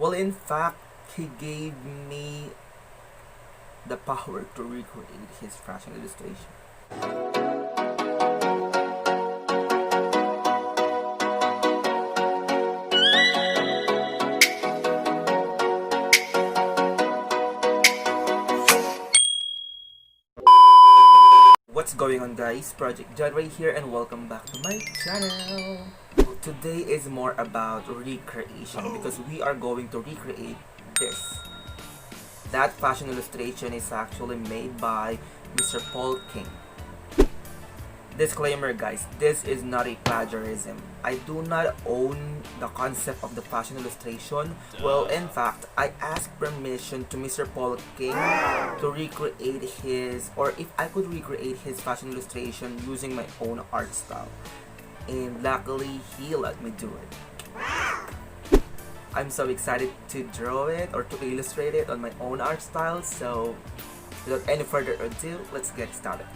Well, in fact, he gave me the power to recreate his fashion illustration. What's going on, guys? ProjectJohnRey here and welcome back to my channel. Today is more about recreation because we are going to recreate this. That fashion illustration is actually made by Mr. Paul Keng. Disclaimer, guys, this is not a plagiarism. I do not own the concept of the fashion illustration. Well, in fact, I asked permission to Mr. Paul Keng to recreate his, or if I could recreate his fashion illustration using my own art style. And luckily, he let me do it. I'm so excited to draw it or to illustrate it on my own art style. So, without any further ado, let's get started.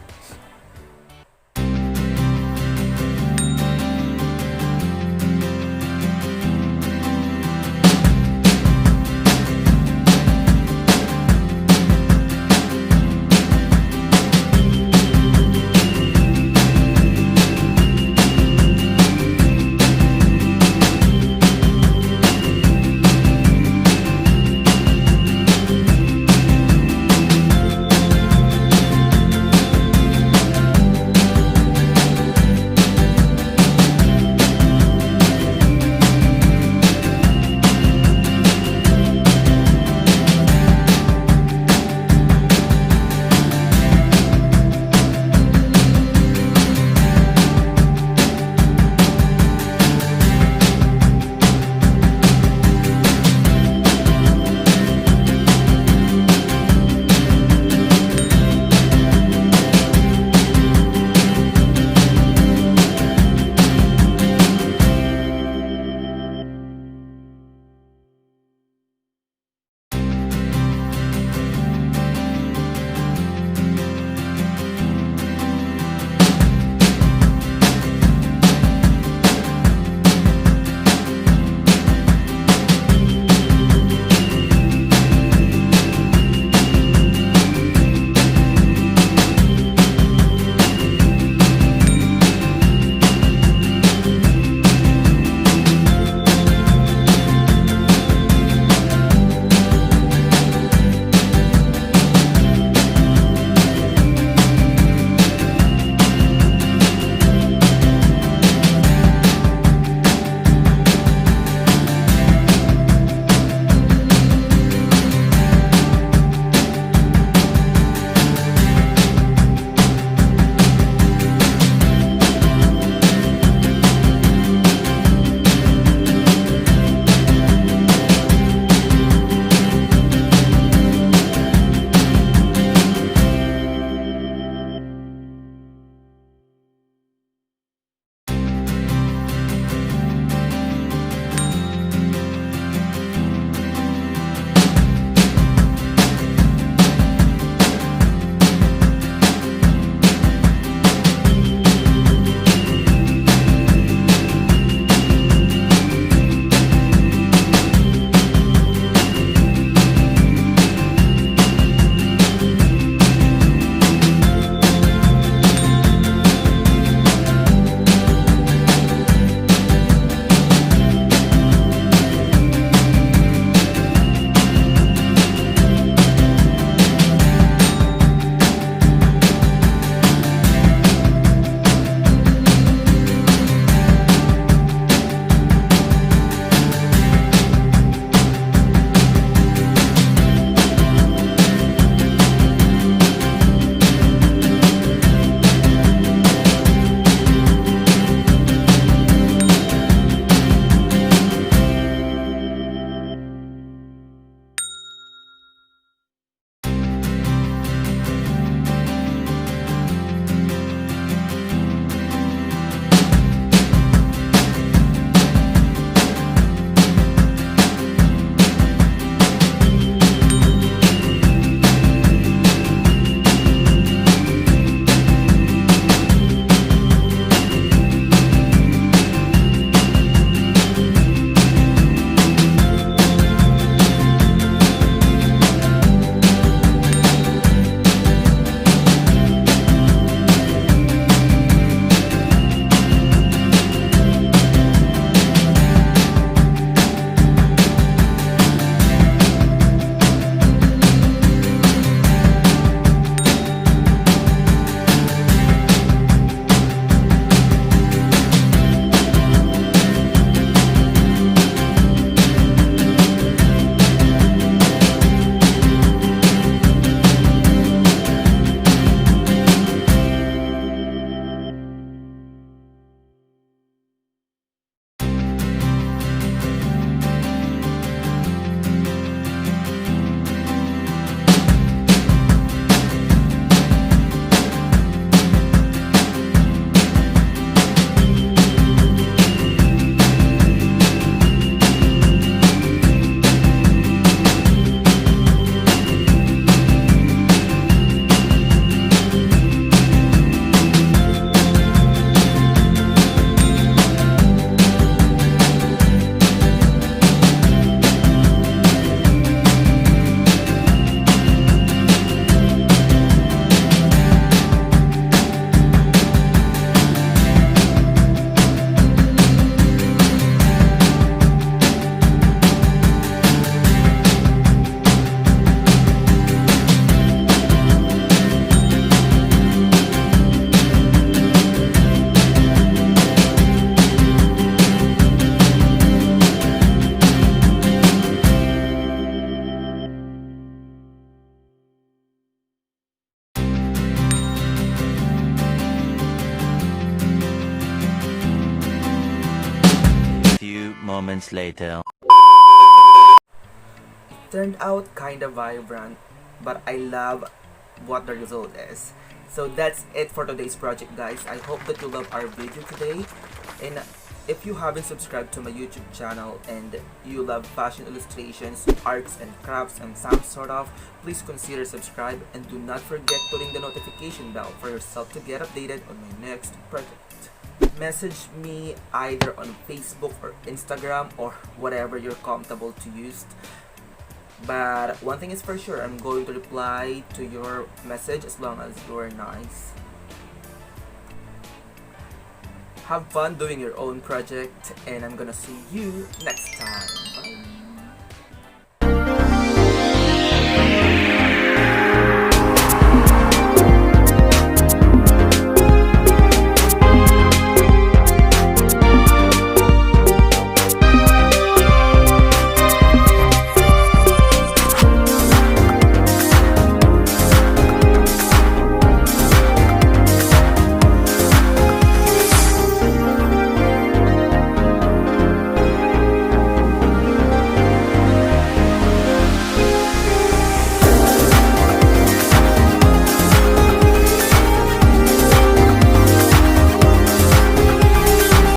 moments later. Turned out kinda vibrant, but I love what the result is. So that's it for today's project, guys. I hope that you love our video today, and if you haven't subscribed to my YouTube channel and you love fashion illustrations, arts and crafts and some sort of, please consider subscribe and do not forget to ring the notification bell for yourself to get updated on my next project. Message me either on Facebook or Instagram or whatever you're comfortable to use. But one thing is for sure, I'm going to reply to your message as long as you're nice. Have fun doing your own project, and I'm gonna see you next time.